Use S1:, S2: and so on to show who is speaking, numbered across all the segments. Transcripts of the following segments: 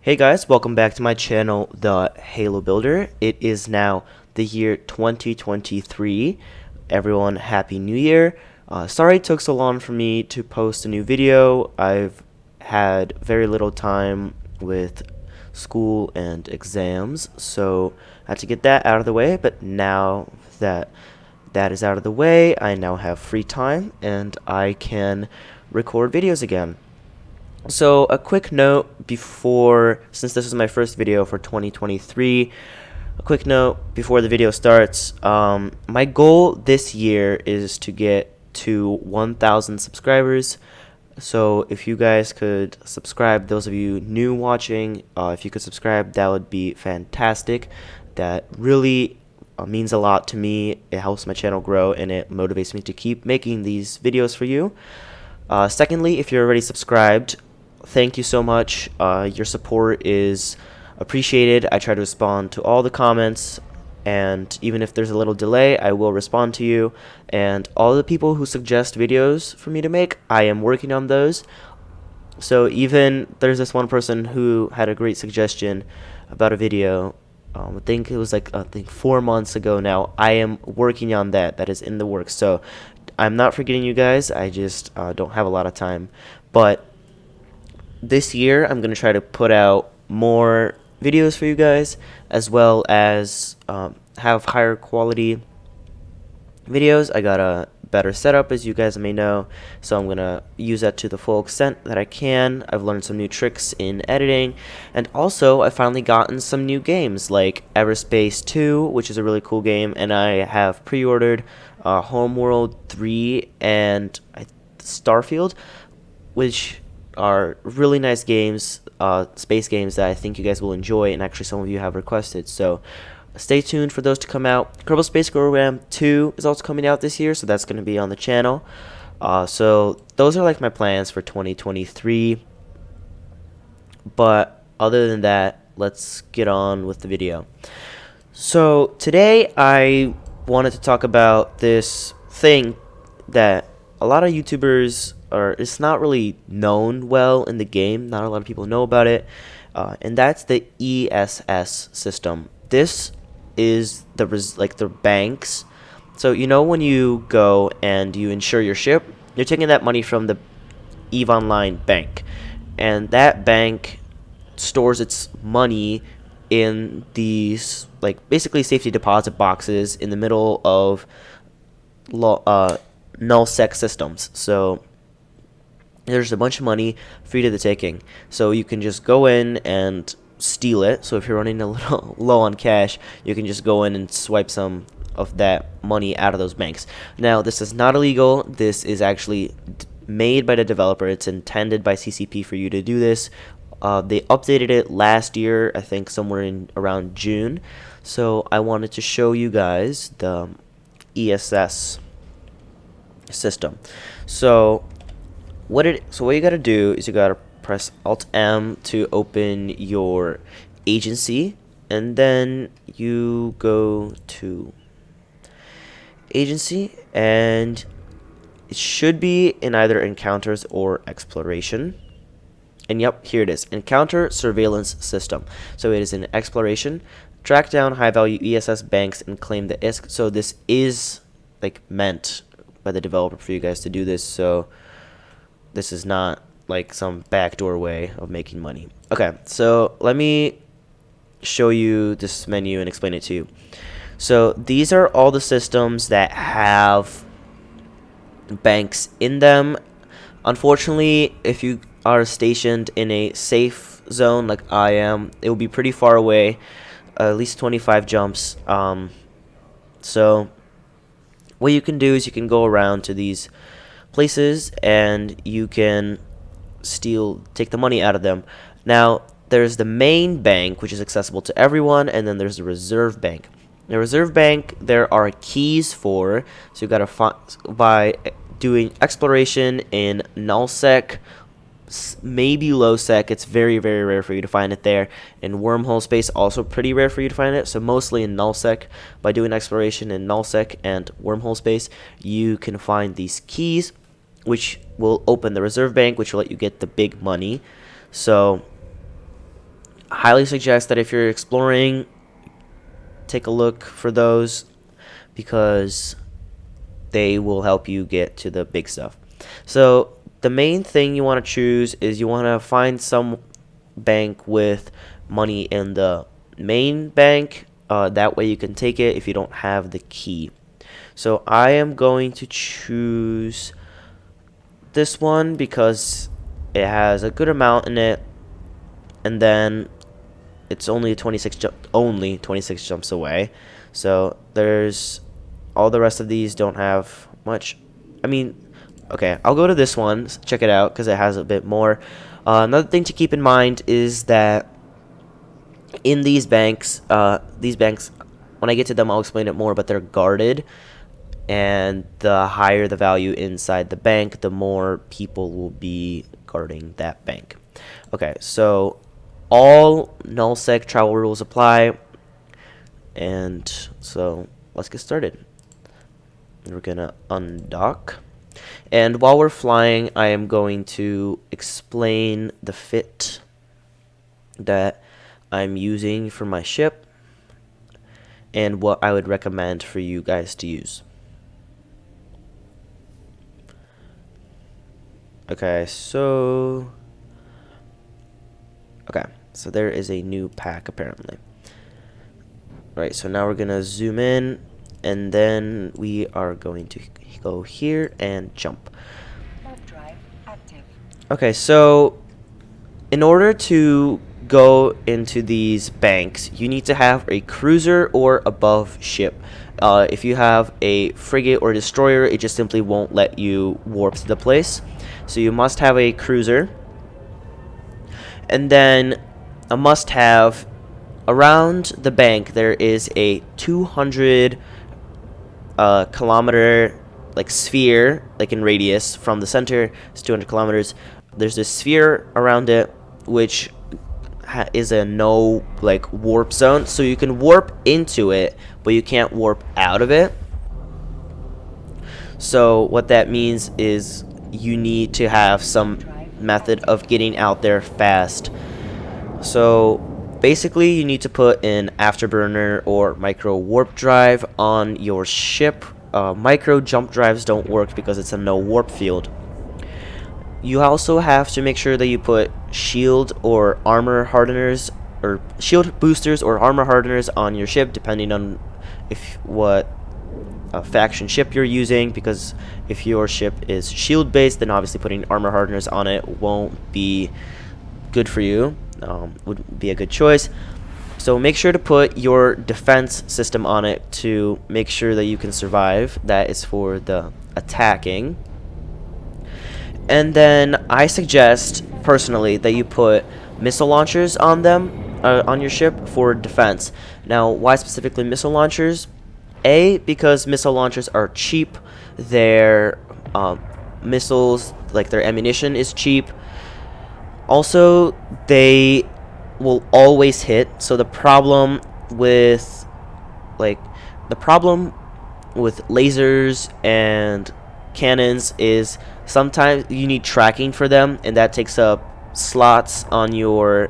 S1: Hey guys, welcome back to my channel, The Halo Builder. It is now the year 2023. Everyone, Happy New Year. Sorry it took so long for me to post a new video. I've had very little time with school and exams, so I had to get that out of the way, but now that that is out of the way, I now have free time and I can record videos again. So a quick note before, since this is my first video for 2023, a quick note before the video starts. My goal this year is to get to 1,000 subscribers. So if you guys could subscribe, those of you new watching, if you could subscribe, that would be fantastic. That really means a lot to me. It helps my channel grow and it motivates me to keep making these videos for you. Secondly, if you're already subscribed, thank you so much. Your support is appreciated. I try to respond to all the comments, and even if there's a little delay, I will respond to you. And all the people who suggest videos for me to make, I am working on those. So even there's this one person who had a great suggestion about a video. I think it was like 4 months ago now. I am working on that. That is in the works. So I'm not forgetting you guys. I just don't have a lot of time. But this year, I'm going to try to put out more videos for you guys, as well as have higher quality videos. I got a better setup, as you guys may know, so I'm going to use that to the full extent that I can. I've learned some new tricks in editing, and also I finally gotten some new games like Everspace 2, which is a really cool game, and I have pre-ordered Homeworld 3 and Starfield, which are really nice games, space games that I think you guys will enjoy, and actually some of you have requested. So stay tuned for those to come out. Kerbal Space Program 2 is also coming out this year, so that's going to be on the channel. So those are like my plans for 2023. But other than that, let's get on with the video. So today I wanted to talk about this thing that a lot of YouTubers it's not really known well in the game. Not a lot of people know about it, and that's the ESS system. This is the banks. So you know when you go and you insure your ship, you're taking that money from the Eveonline bank, and that bank stores its money in these basically safety deposit boxes in the middle of null-sec systems. So there's a bunch of money free to the taking, so you can just go in and steal it. So if you're running a little low on cash, you can just go in and swipe some of that money out of those banks. Now, this is not illegal. This is actually made by the developer. It's intended by CCP for you to do this. They updated it last year, I think somewhere in around June. So I wanted to show you guys the ESS system. So what you gotta do is you gotta press Alt M to open your agency, and then you go to agency, and it should be in either encounters or exploration. And yep, here it is, encounter surveillance system. So it is in exploration. Track down high value ESS banks and claim the ISK. So this is meant by the developer for you guys to do this. So this is not like some backdoor way of making money. Okay, so let me show you this menu and explain it to you. So these are all the systems that have banks in them. Unfortunately, if you are stationed in a safe zone like I am, it will be pretty far away, at least 25 jumps. So what you can do is you can go around to these places and you can take the money out of them. Now there's the main bank, which is accessible to everyone, and then there's the reserve bank. The reserve bank there are keys for, so you gotta find by doing exploration in nullsec, maybe lowsec. It's very, very rare for you to find it there. In wormhole space, also pretty rare for you to find it. So mostly in nullsec. By doing exploration in nullsec and wormhole space, you can find these keys, which will open the reserve bank, which will let you get the big money. So highly suggest that if you're exploring, take a look for those, because they will help you get to the big stuff. So the main thing you want to choose is you want to find some bank with money in the main bank. That way you can take it if you don't have the key. So I am going to choose this one because it has a good amount in it, and then it's only 26 jumps away. So there's all the rest of these don't have much. I mean, okay, I'll go to this one, check it out because it has a bit more. Another thing to keep in mind is that in these banks, when I get to them, I'll explain it more, but they're guarded, and the higher the value inside the bank, the more people will be guarding that bank. Okay, so all nullsec travel rules apply, and so let's get started. We're gonna undock, and while we're flying, I am going to explain the fit that I'm using for my ship and what I would recommend for you guys to use. Okay, so there is a new pack apparently. Right, so now we're gonna zoom in, and then we are going to go here and jump.
S2: Drive active.
S1: Okay, so in order to go into these banks, you need to have a cruiser or above ship. If you have a frigate or destroyer, it just simply won't let you warp to the place. So you must have a cruiser. And then a must-have, around the bank there is a 200 kilometer like sphere, like in radius from the center. It's 200 kilometers. There's this sphere around it, which is a no like warp zone, so you can warp into it, but you can't warp out of it. So what that means is you need to have some method of getting out there fast. So basically you need to put an afterburner or micro warp drive on your ship. Micro jump drives don't work because it's a no warp field. You also have to make sure that you put shield or armor hardeners, or shield boosters or armor hardeners on your ship, depending on what faction ship you're using, because if your ship is shield based, then obviously putting armor hardeners on it won't be good for you. Would be a good choice. So make sure to put your defense system on it to make sure that you can survive. That is for the attacking. And then I suggest personally that you put missile launchers on them, on your ship, for defense. Now, why specifically missile launchers? A, because missile launchers are cheap. Their missiles, like their ammunition, is cheap. Also, they will always hit. So the problem with lasers and cannons is sometimes you need tracking for them, and that takes up slots on your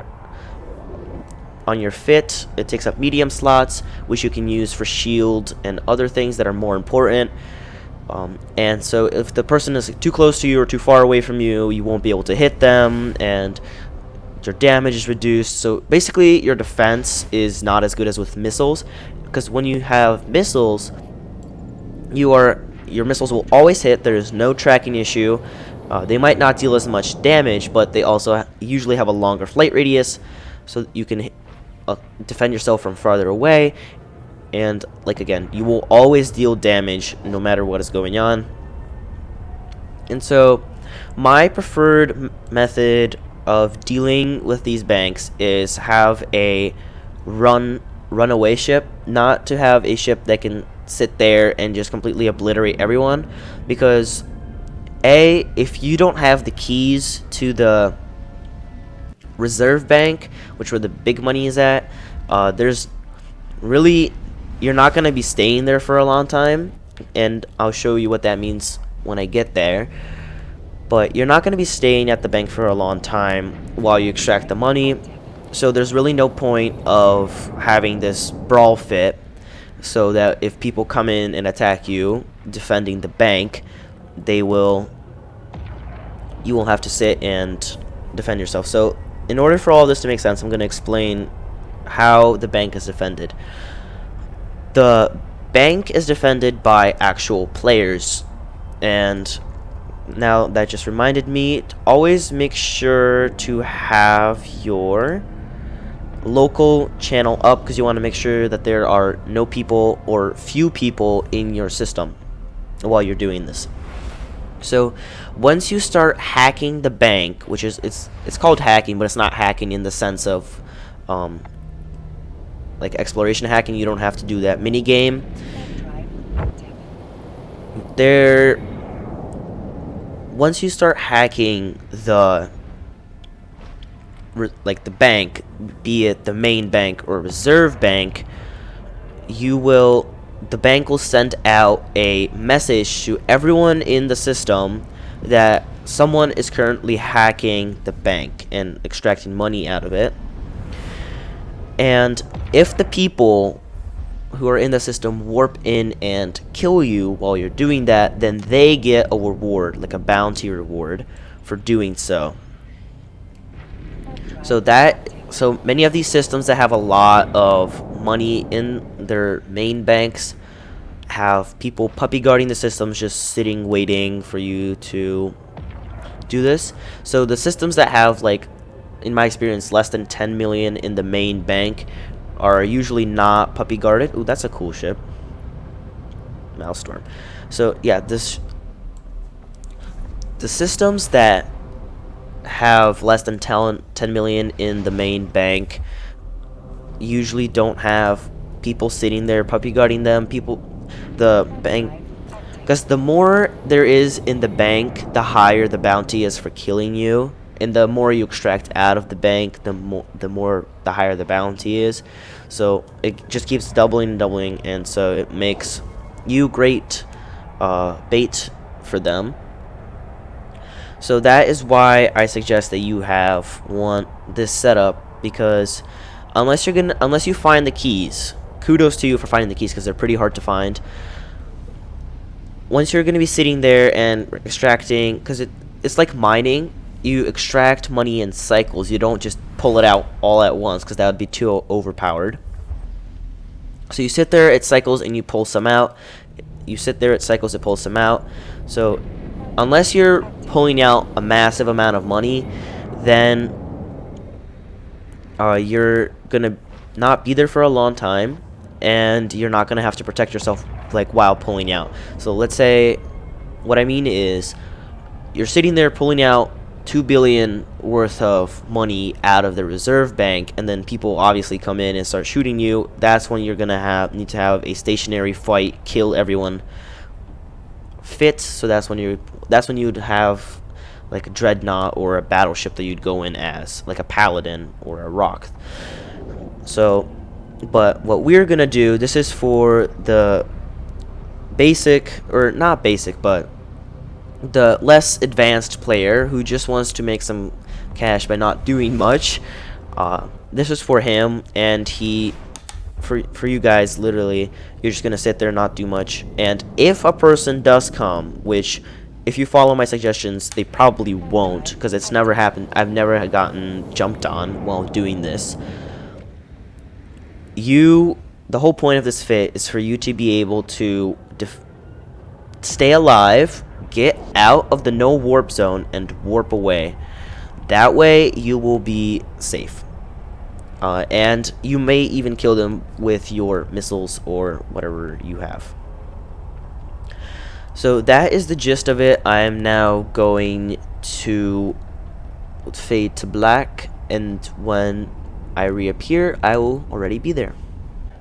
S1: fit. It takes up medium slots, which you can use for shield and other things that are more important. And so if the person is too close to you or too far away from you, you won't be able to hit them, and your damage is reduced. So basically your defense is not as good as with missiles, because when you have missiles, your missiles will always hit. There is no tracking issue. They might not deal as much damage, but they also usually have a longer flight radius, so you can defend yourself from farther away. And like again, you will always deal damage no matter what is going on. And so my preferred method of dealing with these banks is have a runaway ship, not to have a ship that can sit there and just completely obliterate everyone, because if you don't have the keys to the reserve bank, which where the big money is at, you're not going to be staying there for a long time, and I'll show you what that means when I get there. But you're not going to be staying at the bank for a long time while you extract the money. So there's really no point of having this brawl fit, so that if people come in and attack you defending the bank, they will you will have to sit and defend yourself. So in order for all this to make sense, I'm going to explain how the bank is defended. The bank is defended by actual players, and now that just reminded me, always make sure to have your local channel up, because you want to make sure that there are no people or few people in your system while you're doing this. So once you start hacking the bank, which is it's called hacking, but it's not hacking in the sense of like exploration hacking. You don't have to do that. Minigame, there, once you start hacking the like the bank, be it the main bank or reserve bank, the bank will send out a message to everyone in the system that someone is currently hacking the bank and extracting money out of it. And if the people who are in the system warp in and kill you while you're doing that, then they get a reward, like a bounty reward for doing so. So many of these systems that have a lot of money in their main banks have people puppy guarding the systems, just sitting waiting for you to do this. So the systems that have, like, in my experience, less than 10 million in the main bank are usually not puppy guarded. Ooh, that's a cool ship. Maelstrom. So yeah, the systems that have less than 10 million in the main bank usually don't have people sitting there puppy guarding them. The bank, because the more there is in the bank, the higher the bounty is for killing you, and the more you extract out of the bank, the higher the bounty is. So it just keeps doubling and doubling, and so it makes you great bait for them. So that is why I suggest that you want this setup, because unless you find the keys, kudos to you for finding the keys, because they're pretty hard to find. Once you're gonna be sitting there and extracting, because it's like mining, you extract money in cycles. You don't just pull it out all at once, because that would be too overpowered. So you sit there, it cycles, and you pull some out. You sit there, it cycles, it pulls some out. So unless you're pulling out a massive amount of money, then you're gonna not be there for a long time, and you're not gonna have to protect yourself like while pulling out. So let's say, what I mean is, you're sitting there pulling out 2 billion worth of money out of the reserve bank, and then people obviously come in and start shooting you. That's when you're gonna need to have a stationary fight, kill everyone fit. So that's when you'd have like a dreadnought or a battleship that you'd go in as, like a paladin or a rock. So, but what we're gonna do, this is for the basic, or not basic, but the less advanced player who just wants to make some cash by not doing much. This is for him, and for you guys, literally, you're just gonna sit there and not do much. And if a person does come, which, if you follow my suggestions, they probably won't, because it's never happened. I've never gotten jumped on while doing this. The whole point of this fit is for you to be able to stay alive, get out of the no warp zone, and warp away. That way you will be safe. And you may even kill them with your missiles or whatever you have. So that is the gist of it. I am now going to fade to black, and when I reappear, I will already be there.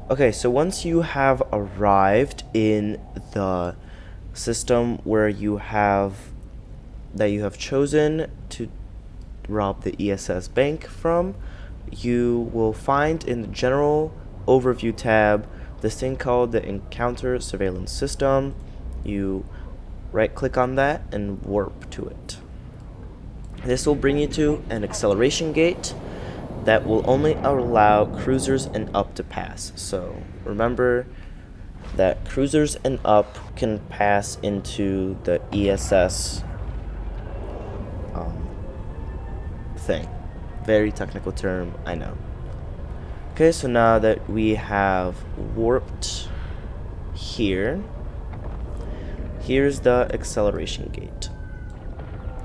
S1: Okay, so once you have arrived in the system where you have chosen to rob the ESS bank from, you will find in the general overview tab this thing called the encounter surveillance system. You right click on that and warp to it. This will bring you to an acceleration gate, that will only allow cruisers and up to pass. So remember that cruisers and up can pass into the ESS thing. Very technical term, I know. Okay, so now that we have warped here, here's the acceleration gate.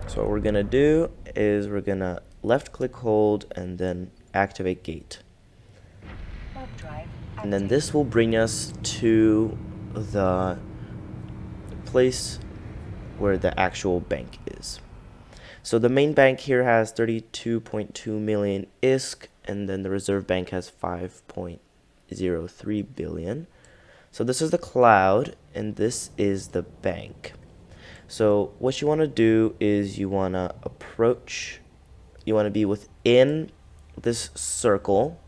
S1: So what we're gonna do is we're gonna left click hold and then activate gate.
S2: Warp drive
S1: And then
S2: active.
S1: this will bring us to the place where the actual bank is. So the main bank here has 32.2 million ISK, and then the reserve bank has 5.03 billion. So this is the cloud, and this is the bank. So what you want to do is you want to be within this circle.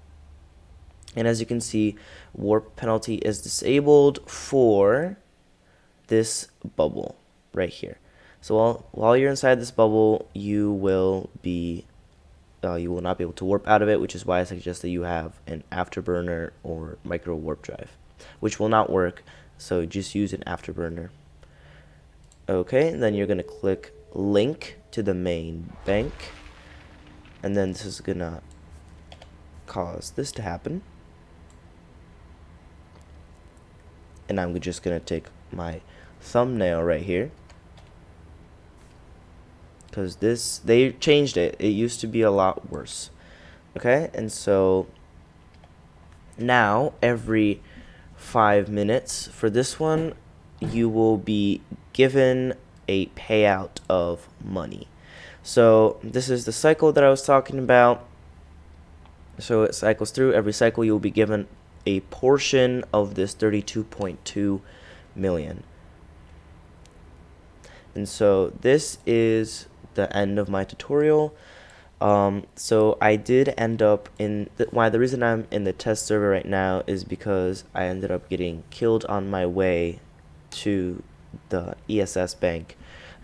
S1: And as you can see, warp penalty is disabled for this bubble right here. So while you're inside this bubble, you will not be able to warp out of it, which is why I suggest that you have an afterburner or micro warp drive, which will not work. So just use an afterburner. Okay, and then you're gonna click link to the main bank, and then this is gonna cause this to happen. And I'm just gonna take my thumbnail right here, because they changed it. It used to be a lot worse. Okay, and so now every 5 minutes for this one, you will be given a payout of money. So this is the cycle that I was talking about. So it cycles through. Every cycle you'll be given a portion of this 32.2 million. And so this is the end of my tutorial. So I did end up the reason I'm in the test server right now is because I ended up getting killed on my way to the ESS bank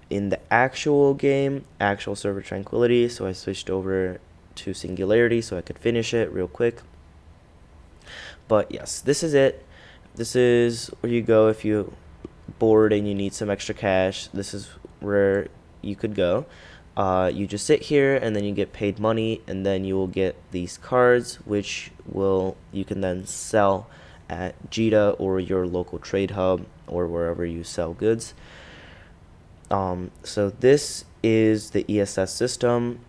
S1: in the actual game, actual server Tranquility. So I switched over to Singularity so I could finish it real quick. But yes, this is it. This is where you go if you're bored and you need some extra cash. This is where you could go. You just sit here and then you get paid money, and then you will get these cards, which you can then sell at Jita or your local trade hub or wherever you sell goods. So this is the ESS system.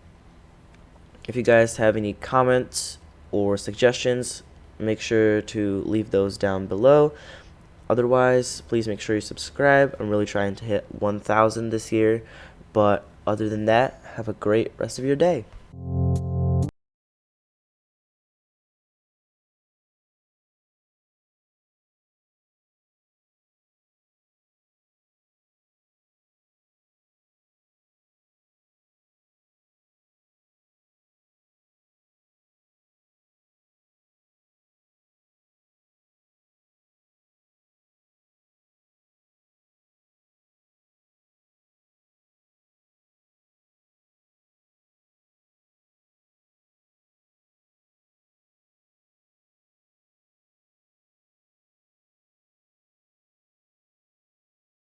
S1: If you guys have any comments or suggestions, make sure to leave those down below. Otherwise, please make sure you subscribe. I'm really trying to hit 1,000 this year. But other than that, have a great rest of your day.